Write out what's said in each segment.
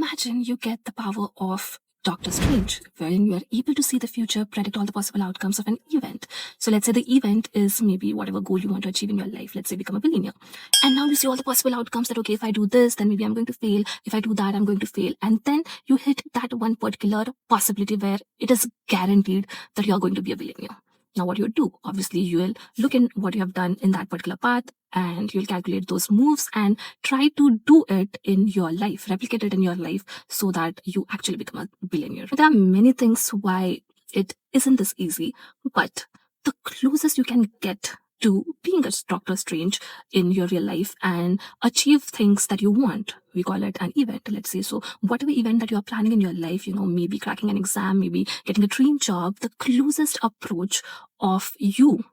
imagine you get the power of Doctor Strange, wherein you are able to see the future, predict all the possible outcomes of an event. So let's say the event is maybe whatever goal you want to achieve in your life. Let's say become a billionaire. And now you see all the possible outcomes that, okay, if I do this, then maybe I'm going to fail. If I do that, I'm going to fail. And then you hit that one particular possibility where it is guaranteed that you're going to be a billionaire. Now, what you do, obviously, you will look in what you have done in that particular path and you'll calculate those moves and try to do it in your life, replicate it in your life so that you actually become a billionaire. There are many things why it isn't this easy, but the closest you can get to being a Doctor Strange in your real life and achieve things that you want. We call it an event, let's say. So whatever event that you're planning in your life, maybe cracking an exam, maybe getting a dream job, the closest approach of you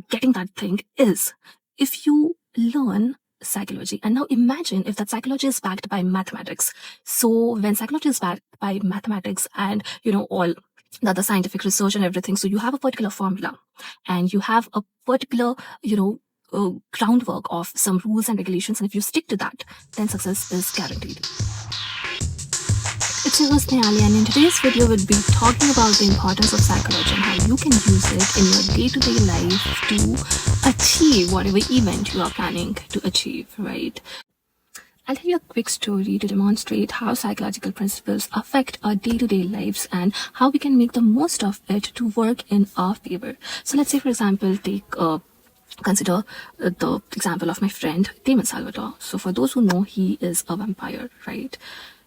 getting that thing is if you learn psychology. And now imagine if that psychology is backed by mathematics. So when psychology is backed by mathematics and, all the other scientific research and everything, so you have a particular formula and you have a particular, groundwork of some rules and regulations. And if you stick to that, then success is guaranteed. It's your host Snehali, and in today's video we'll be talking about the importance of psychology and how you can use it in your day-to-day life to achieve whatever event you are planning to achieve, right? I'll tell you a quick story to demonstrate how psychological principles affect our day-to-day lives and how we can make the most of it to work in our favor. So let's say, for example, consider the example of my friend Damon Salvatore. So for those who know, he is a vampire, right?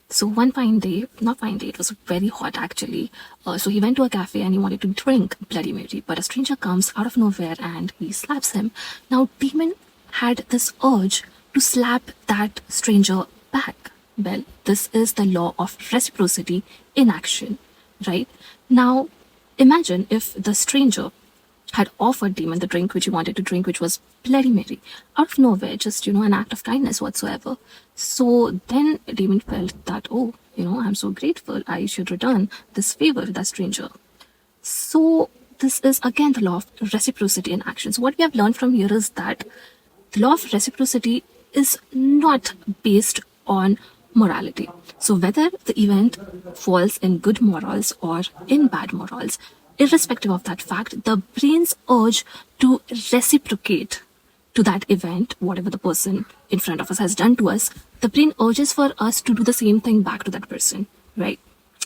So one fine day, it was very hot actually. So he went to a cafe and he wanted to drink Bloody Mary, but a stranger comes out of nowhere and he slaps him. Now Damon had this urge to slap that stranger back. Well, this is the law of reciprocity in action, right? Now imagine if the stranger had offered Damon the drink which he wanted to drink, which was Bloody Mary, out of nowhere, just, an act of kindness whatsoever. So then Damon felt that, I'm so grateful, I should return this favor to that stranger. So this is again the law of reciprocity in action. So what we have learned from here is that the law of reciprocity is not based on morality. So whether the event falls in good morals or in bad morals, irrespective of that fact, the brain's urge to reciprocate to that event, whatever the person in front of us has done to us, the brain urges for us to do the same thing back to that person, right?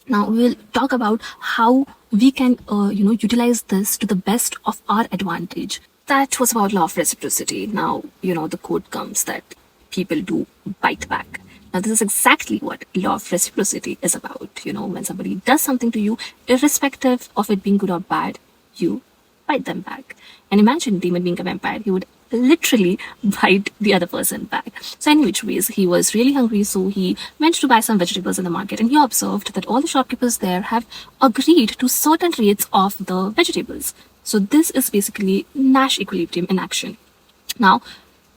Now we'll talk about how we can, utilize this to the best of our advantage. That was about law of reciprocity. Now, the quote comes that people do bite back. Now, this is exactly what law of reciprocity is about. When somebody does something to you, irrespective of it being good or bad, you bite them back. And imagine Damon being a vampire, he would literally bite the other person back. So in which ways, he was really hungry, so he went to buy some vegetables in the market, and he observed that all the shopkeepers there have agreed to certain rates of the vegetables. So this is basically Nash equilibrium in action. Now,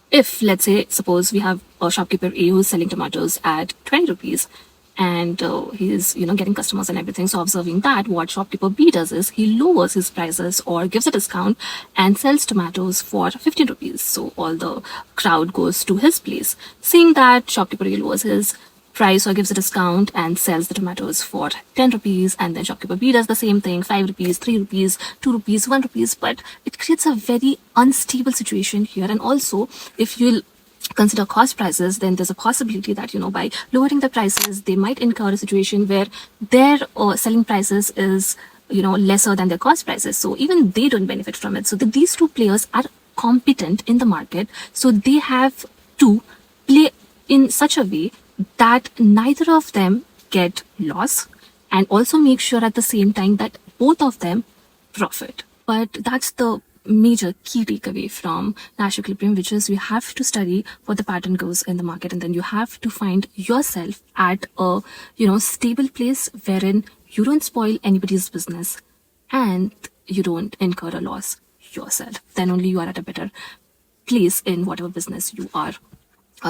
if, let's say, suppose we have a shopkeeper A who's selling tomatoes at 20 rupees and he's, getting customers and everything. So observing that, what shopkeeper B does is he lowers his prices or gives a discount and sells tomatoes for 15 rupees. So all the crowd goes to his place. Seeing that, shopkeeper A lowers his price or gives a discount and sells the tomatoes for 10 rupees, and then shopkeeper B does the same thing, 5 rupees, 3 rupees, 2 rupees, 1 rupees, but it creates a very unstable situation here. And also, if you'll consider cost prices, then there's a possibility that, by lowering the prices, they might incur a situation where their selling prices is, lesser than their cost prices. So even they don't benefit from it. So these two players are competent in the market. So they have to play in such a way that neither of them get loss and also make sure at the same time that both of them profit. But that's the major key takeaway from Nash equilibrium, which is you have to study what the pattern goes in the market, and then you have to find yourself at a stable place wherein you don't spoil anybody's business and you don't incur a loss yourself. Then only you are at a better place in whatever business you are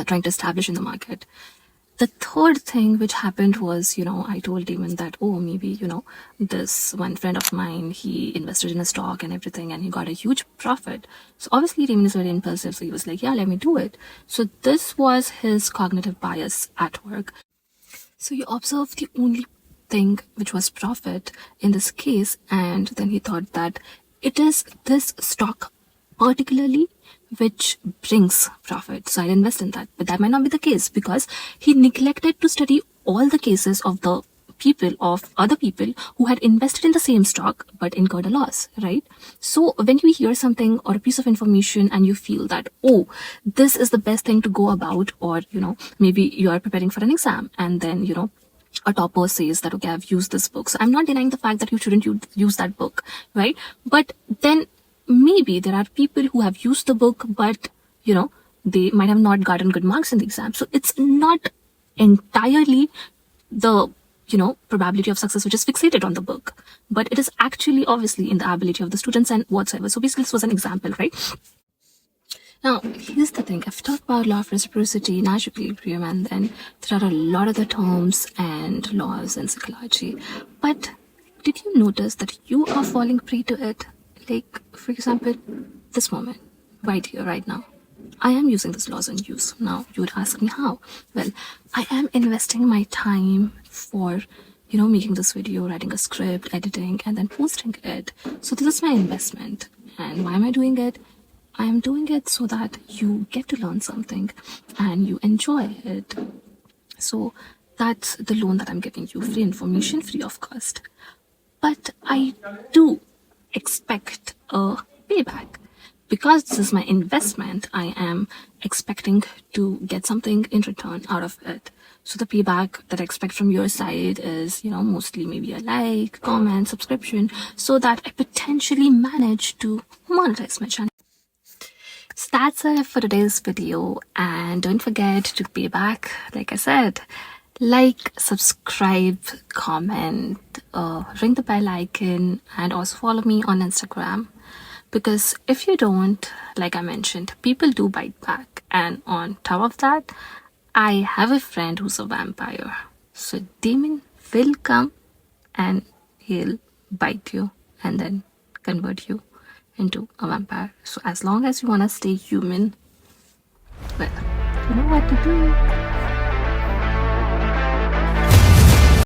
trying to establish in the market. The third thing which happened was, I told Damon that, maybe, this one friend of mine, he invested in a stock and everything, and he got a huge profit. So obviously Damon is very impulsive. So he was like, yeah, let me do it. So this was his cognitive bias at work. So you observed the only thing which was profit in this case, and then he thought that it is this stock particularly which brings profit. So I'll invest in that. But that might not be the case because he neglected to study all the cases of the other people who had invested in the same stock but incurred a loss, right? So when you hear something or a piece of information and you feel that, oh, this is the best thing to go about, or maybe you are preparing for an exam and then a topper says that, okay, I've used this book, so I'm not denying the fact that you shouldn't use that book, right? But then maybe there are people who have used the book, but they might have not gotten good marks in the exam. So it's not entirely the probability of success which is fixated on the book, but it is actually obviously in the ability of the students and whatsoever. So basically this was an example, right? Now here's the thing, I've talked about law of reciprocity, Nash equilibrium, and then there are a lot of the terms and laws in psychology, but did you notice that you are falling prey to it? Like, for example, this moment right here, right now, I am using these laws on use. Now, you would ask me how? Well, I am investing my time for, making this video, writing a script, editing, and then posting it. So this is my investment. And why am I doing it? I am doing it so that you get to learn something and you enjoy it. So that's the loan that I'm giving you, free information, free of cost. But I do expect a payback. Because this is my investment, I am expecting to get something in return out of it. So the payback that I expect from your side is, mostly maybe a like, comment, subscription, so that I potentially manage to monetize my channel. So that's it for today's video, and don't forget to pay back, like I said, like, subscribe, comment, ring the bell icon, and also follow me on Instagram. Because if you don't, like I mentioned, people do bite back. And on top of that, I have a friend who's a vampire. So Damon will come and he'll bite you and then convert you into a vampire. So as long as you want to stay human, well, you know what to do.